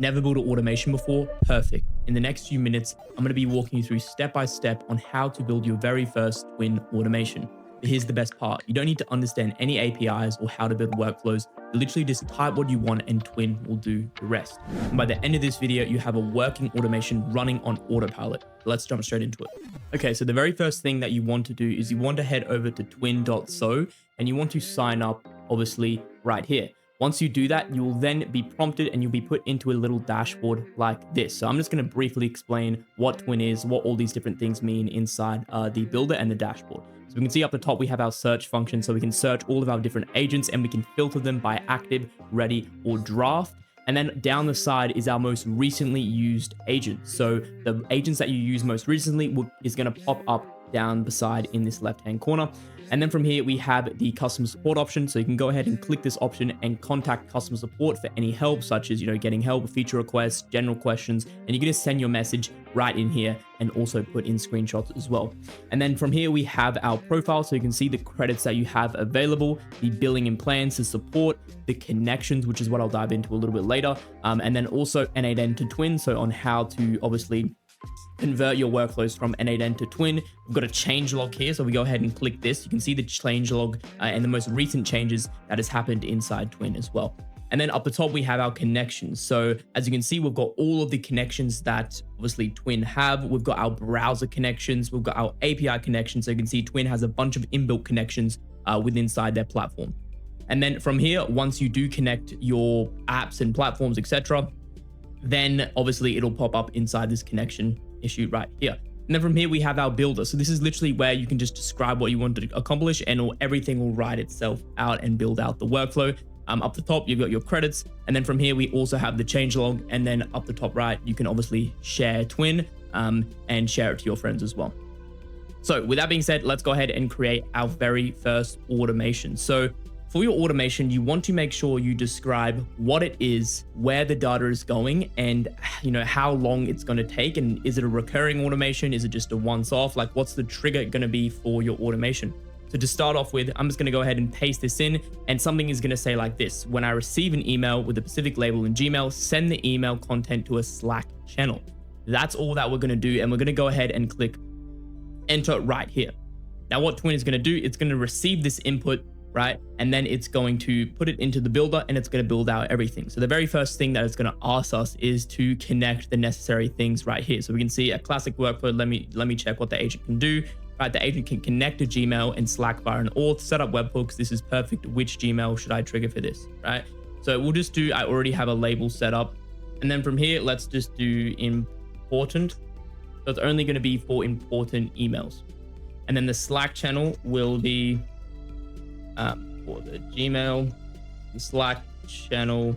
Never built an automation before? Perfect. In the next few minutes, I'm going to be walking you through step by step on how to build your very first Twin automation. But here's the best part. You don't need to understand any APIs or how to build workflows. You literally just type what you want and Twin will do the rest. And by the end of this video, you have a working automation running on autopilot. Let's jump straight into it. Okay, so the very first thing that you want to do is you want to head over to twin.so and you want to sign up, obviously, right here. Once you do that, you will then be prompted and you'll be put into a little dashboard like this. So I'm just going to briefly explain what Twin is, what all these different things mean inside the builder and the dashboard. So we can see up the top, we have our search function. So we can search all of our different agents and we can filter them by active, ready, or draft. And then down the side is our most recently used agents. So the agents that you use most recently is going to pop up down beside in this left-hand corner. And then from here, we have the customer support option. So you can go ahead and click this option and contact customer support for any help, such as, getting help, feature requests, general questions, and you're going to send your message right in here and also put in screenshots as well. And then from here, we have our profile. So you can see the credits that you have available, the billing and plans to support, the connections, which is what I'll dive into a little bit later. And then also N8N to Twin. So on how to obviously convert your workflows from N8N to Twin. We've got a change log here. So we go ahead and click this. You can see the change log and the most recent changes that has happened inside Twin as well. And then up the top, we have our connections. So as you can see, we've got all of the connections that obviously Twin have. We've got our browser connections. We've got our API connections. So you can see Twin has a bunch of inbuilt connections within inside their platform. And then from here, once you do connect your apps and platforms, etc., then obviously it'll pop up inside this connection issue right here. And then from here, we have our builder. So this is literally where you can just describe what you want to accomplish and everything will write itself out and build out the workflow. Up the top, you've got your credits. And then from here, we also have the changelog. And then up the top right, you can obviously share Twin and share it to your friends as well. So with that being said, let's go ahead and create our very first automation. So for your automation, you want to make sure you describe what it is, where the data is going, and how long it's going to take. And is it a recurring automation? Is it just a once-off? Like, what's the trigger going to be for your automation? So to start off with, I'm just going to go ahead and paste this in, and something is going to say like this: when I receive an email with a specific label in Gmail, send the email content to a Slack channel. That's all that we're going to do, and we're going to go ahead and click enter right here. Now, what Twin is going to do, it's going to receive this input, right? And then it's going to put it into the builder and it's going to build out everything. So the very first thing that it's going to ask us is to connect the necessary things right here. So we can see a classic workflow. Let me check what the agent can do. Right, the agent can connect to Gmail and Slack via an auth, set up webhooks. This is perfect. Which Gmail should I trigger for this, right? So we'll just do, I already have a label set up. And then from here, let's just do important. So it's only going to be for important emails. And then the Slack channel will be for the Gmail. The Slack channel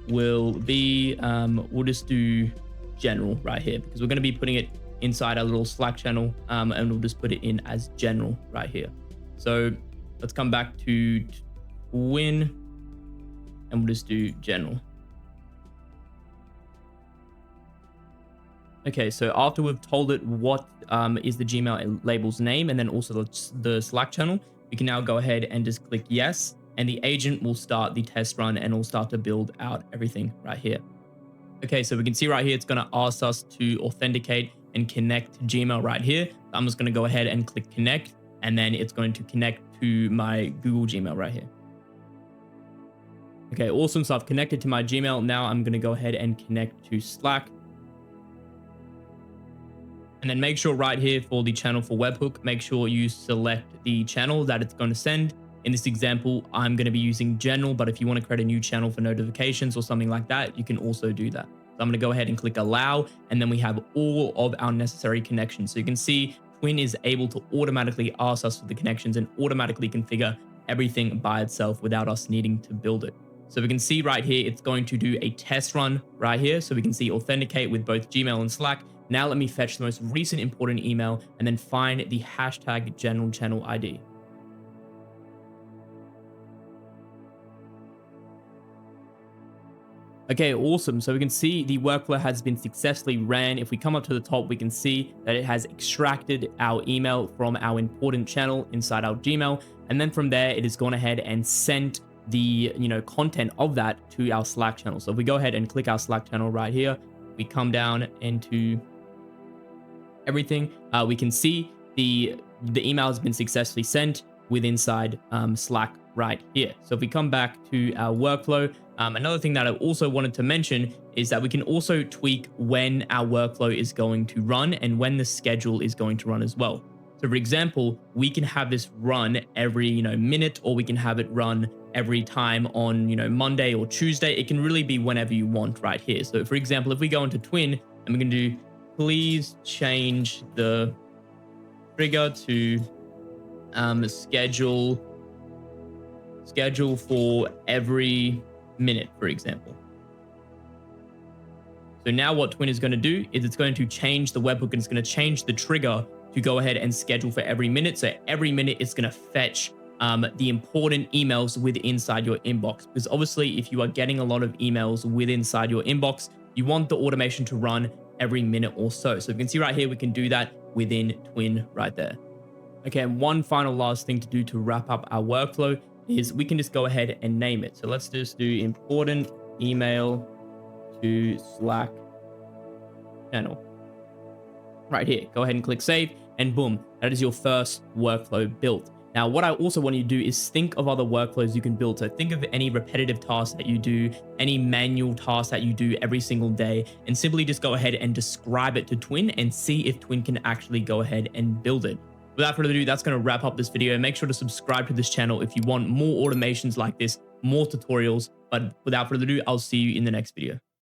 will be, we'll just do general right here because we're going to be putting it inside our little Slack channel, and we'll just put it in as general right here. So let's come back to Twin and we'll just do general. Okay, so after we've told it what is the Gmail label's name and then also the Slack channel, we can now go ahead and just click yes, and the agent will start the test run and will start to build out everything right here. Okay, so we can see right here, it's going to ask us to authenticate and connect to Gmail right here. I'm just going to go ahead and click connect, and then it's going to connect to my Google Gmail right here. Okay, awesome. So I've connected to my Gmail. Now I'm going to go ahead and connect to Slack. And then make sure right here for the channel for webhook, make sure you select the channel that it's going to send. In this example, I'm going to be using general, but if you want to create a new channel for notifications or something like that, you can also do that. So I'm going to go ahead and click allow, and then we have all of our necessary connections. So you can see Twin is able to automatically ask us for the connections and automatically configure everything by itself without us needing to build it. So we can see right here, it's going to do a test run right here. So we can see authenticate with both Gmail and Slack. Now let me fetch the most recent important email and then find the hashtag general channel ID. Okay, awesome. So we can see the workflow has been successfully ran. If we come up to the top, we can see that it has extracted our email from our important channel inside our Gmail. And then from there, it has gone ahead and sent the content of that to our Slack channel. So if we go ahead and click our Slack channel right here, we come down into everything, we can see the email has been successfully sent with inside Slack right here. So if we come back to our workflow, another thing that I also wanted to mention is that we can also tweak when our workflow is going to run and when the schedule is going to run as well. So for example, we can have this run every minute, or we can have it run every time on Monday or Tuesday. It can really be whenever you want right here. So for example, if we go into Twin and we're going to do, please change the trigger to schedule for every minute, for example. So now what Twin is going to do is it's going to change the webhook, and it's going to change the trigger to go ahead and schedule for every minute. So every minute it's going to fetch the important emails with inside your inbox, because obviously if you are getting a lot of emails with inside your inbox, you want the automation to run every minute or so. So you can see right here, we can do that within Twin right there. Okay, and one final last thing to do to wrap up our workflow is we can just go ahead and name it. So let's just do important email to Slack channel. Right here, go ahead and click save, and boom, that is your first workflow built. Now, what I also want you to do is think of other workflows you can build. So think of any repetitive tasks that you do, any manual tasks that you do every single day, and simply just go ahead and describe it to Twin and see if Twin can actually go ahead and build it. Without further ado, that's going to wrap up this video. Make sure to subscribe to this channel if you want more automations like this, more tutorials. But without further ado, I'll see you in the next video.